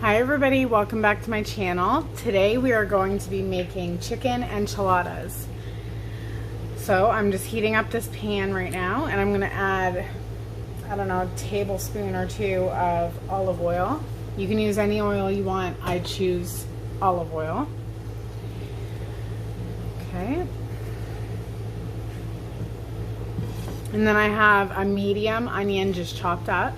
Hi everybody, welcome back to my channel. Today we are going to be making chicken enchiladas. So I'm just heating up this pan right now and I'm going to add, I don't know, a tablespoon or two of olive oil. You can use any oil you want. I choose olive oil. Okay. And then I have a medium onion just chopped up.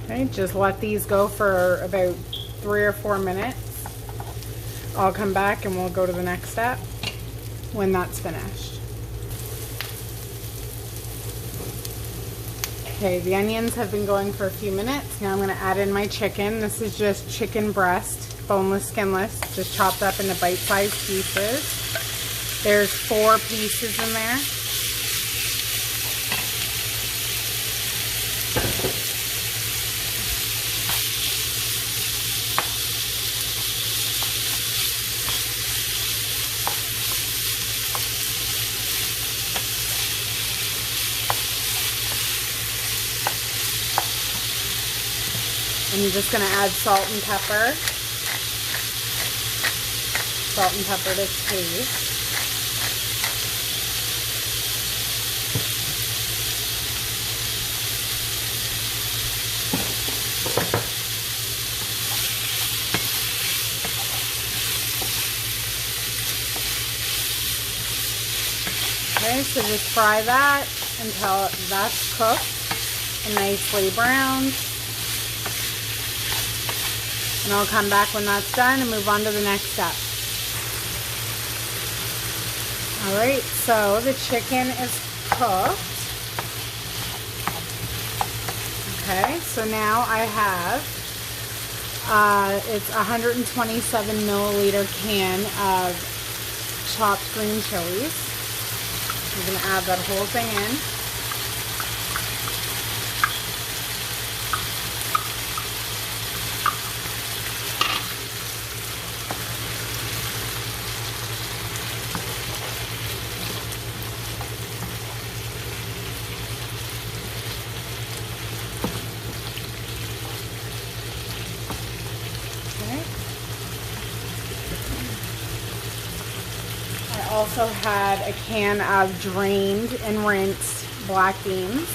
Okay, just let these go for about 3 or 4 minutes. I'll come back and we'll go to the next step when that's finished. Okay, the onions have been going for a few minutes. Now I'm going to add in my chicken. This is just chicken breast, boneless, skinless, just chopped up into bite-sized pieces. There's 4 pieces in there. I'm just going to add salt and pepper. Salt and pepper to taste. Okay, so just fry that until that's cooked and nicely browned. And I'll come back when that's done and move on to the next step. Alright, so the chicken is cooked. Okay, so now I have, it's a 127 milliliter can of chopped green chilies. I'm going to add that whole thing in. I also had a can of drained and rinsed black beans.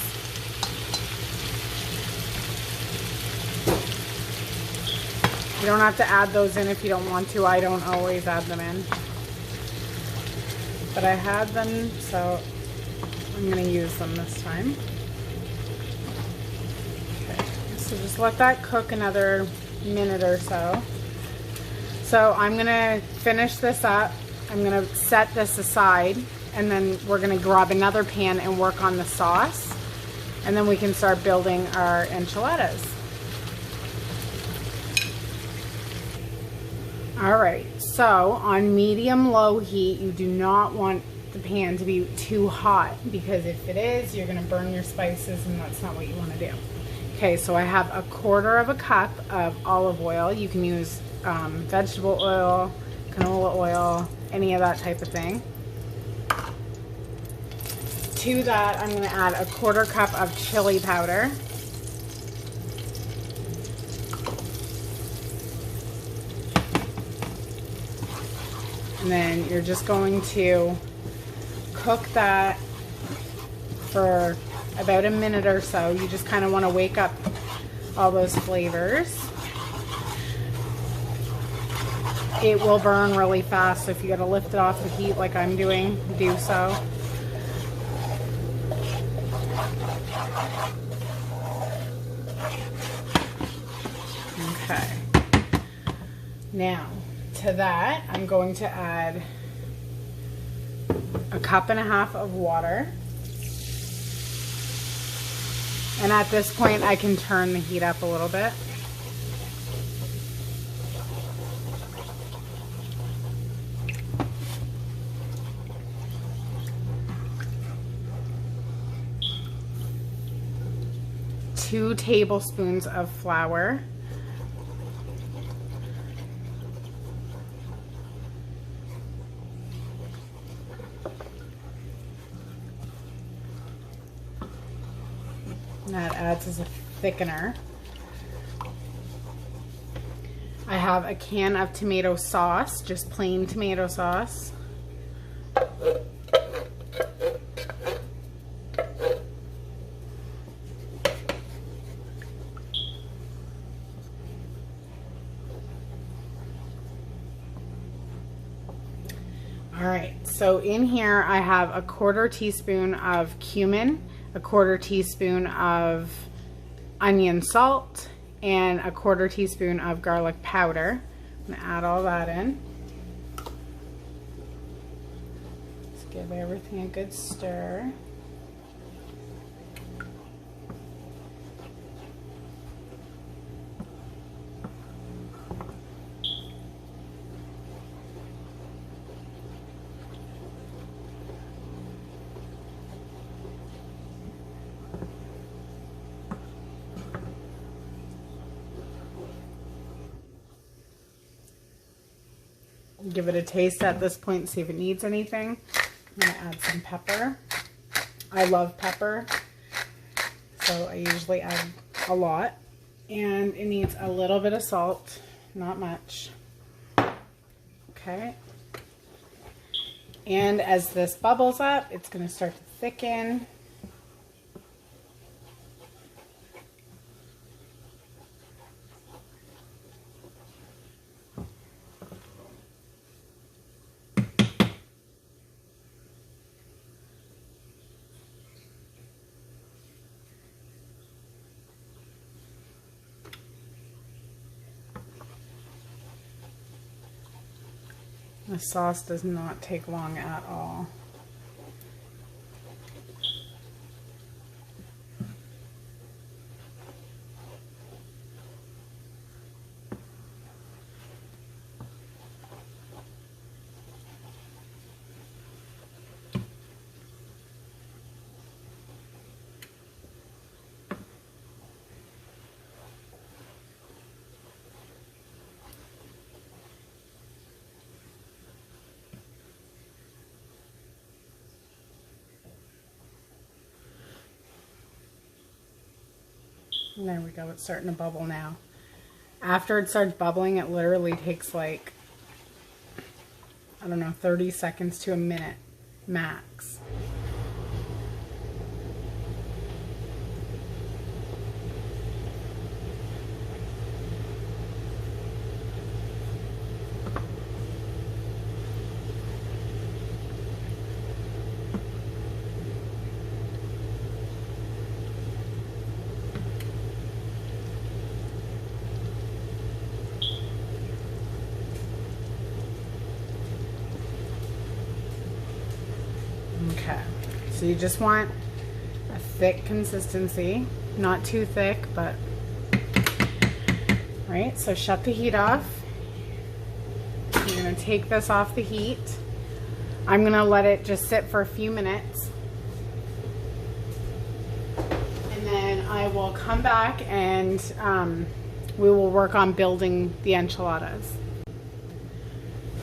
You don't have to add those in if you don't want to. I don't always add them in. But I had them, so I'm going to use them this time. Okay, so just let that cook another minute or so. So I'm going to finish this up. I'm going to set this aside and then we're going to grab another pan and work on the sauce. And then we can start building our enchiladas. Alright, so on medium-low heat, you do not want the pan to be too hot because if it is, you're going to burn your spices and that's not what you want to do. Okay, so I have 1/4 cup of olive oil. You can use vegetable oil, canola oil, any of that type of thing. To that, I'm going to add 1/4 cup of chili powder. And then you're just going to cook that for about a minute or so. You just kind of want to wake up all those flavors. It will burn really fast, so if you got to lift it off the heat like I'm doing, do so. Okay. Now, to that, I'm going to add 1.5 cups of water. And at this point, I can turn the heat up a little bit. Two tablespoons of flour. And that adds as a thickener. I have a can of tomato sauce, just plain tomato sauce. All right, so in here I have a 1/4 teaspoon of cumin, a 1/4 teaspoon of onion salt, and a 1/4 teaspoon of garlic powder. I'm gonna add all that in. Let's give everything a good stir. Give it a taste at this point, see if it needs anything. I'm gonna add some pepper. I love pepper, so I usually add a lot. And it needs a little bit of salt, not much. Okay. And as this bubbles up, it's gonna start to thicken. The sauce does not take long at all. And there we go, it's starting to bubble now. After it starts bubbling, it literally takes like, I don't know, 30 seconds to a minute max. Okay, so you just want a thick consistency, not too thick, but, right, so shut the heat off. You're gonna take this off the heat. I'm gonna let it just sit for a few minutes. And then I will come back and we will work on building the enchiladas.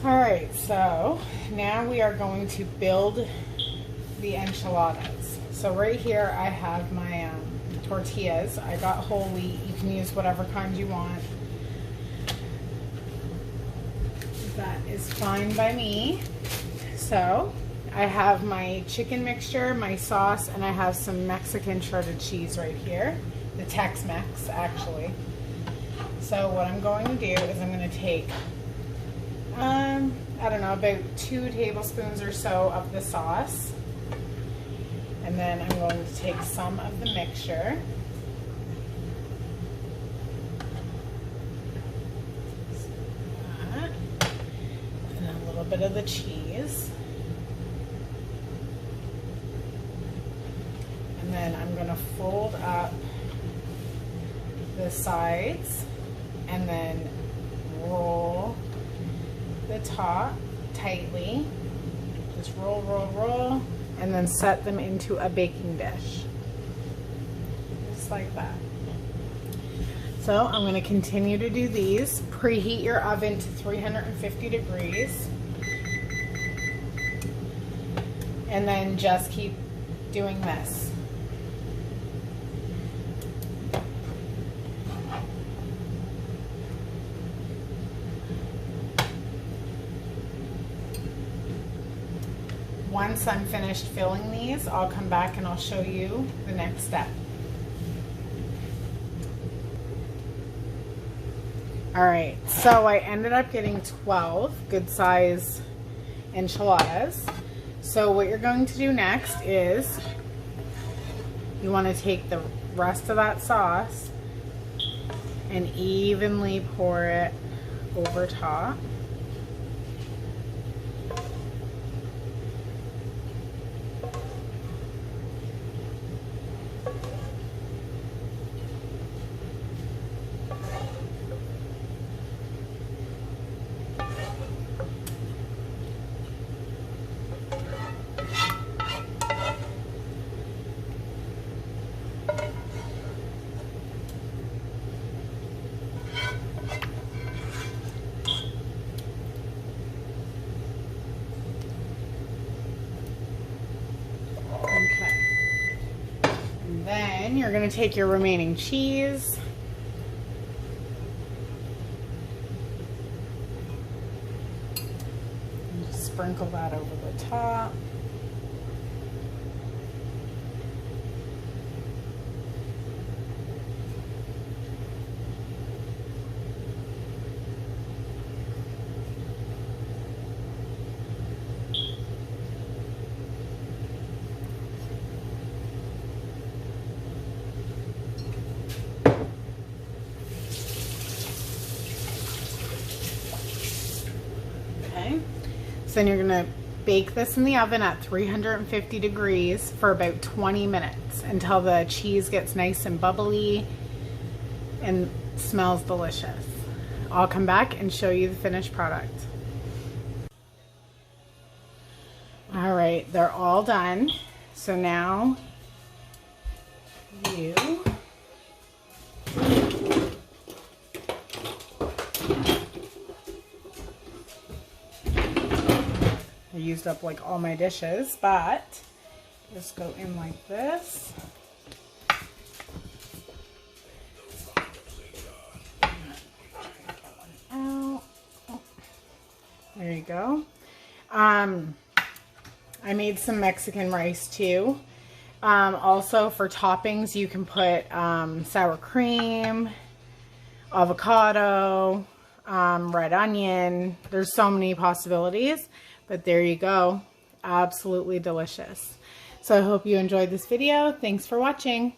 All right, so now we are going to build the enchiladas. So right here I have my tortillas. I got whole wheat. You can use whatever kind you want. That is fine by me. So I have my chicken mixture, my sauce, and I have some Mexican shredded cheese right here. The Tex-Mex, actually. So what I'm going to do is I'm going to take I don't know, about 2 tablespoons or so of the sauce. And then I'm going to take some of the mixture. And a little bit of the cheese. And then I'm going to fold up the sides and then roll the top tightly. Just roll, roll, roll, and then set them into a baking dish. Just like that. So I'm going to continue to do these. Preheat your oven to 350 degrees. And then just keep doing this. Once I'm finished filling these, I'll come back and I'll show you the next step. Alright, so I ended up getting 12 good size enchiladas. So what you're going to do next is you want to take the rest of that sauce and evenly pour it over top. Then you're going to take your remaining cheese and just sprinkle that over the top. So then you're going to bake this in the oven at 350 degrees for about 20 minutes until the cheese gets nice and bubbly and smells delicious. I'll come back and show you the finished product. All right, they're all done. So now you I used up like all my dishes, but just go in like this. Out. Oh, there you go. I made some Mexican rice too. Also for toppings, you can put sour cream, avocado, red onion. There's so many possibilities. But there you go. Absolutely delicious. So I hope you enjoyed this video. Thanks for watching.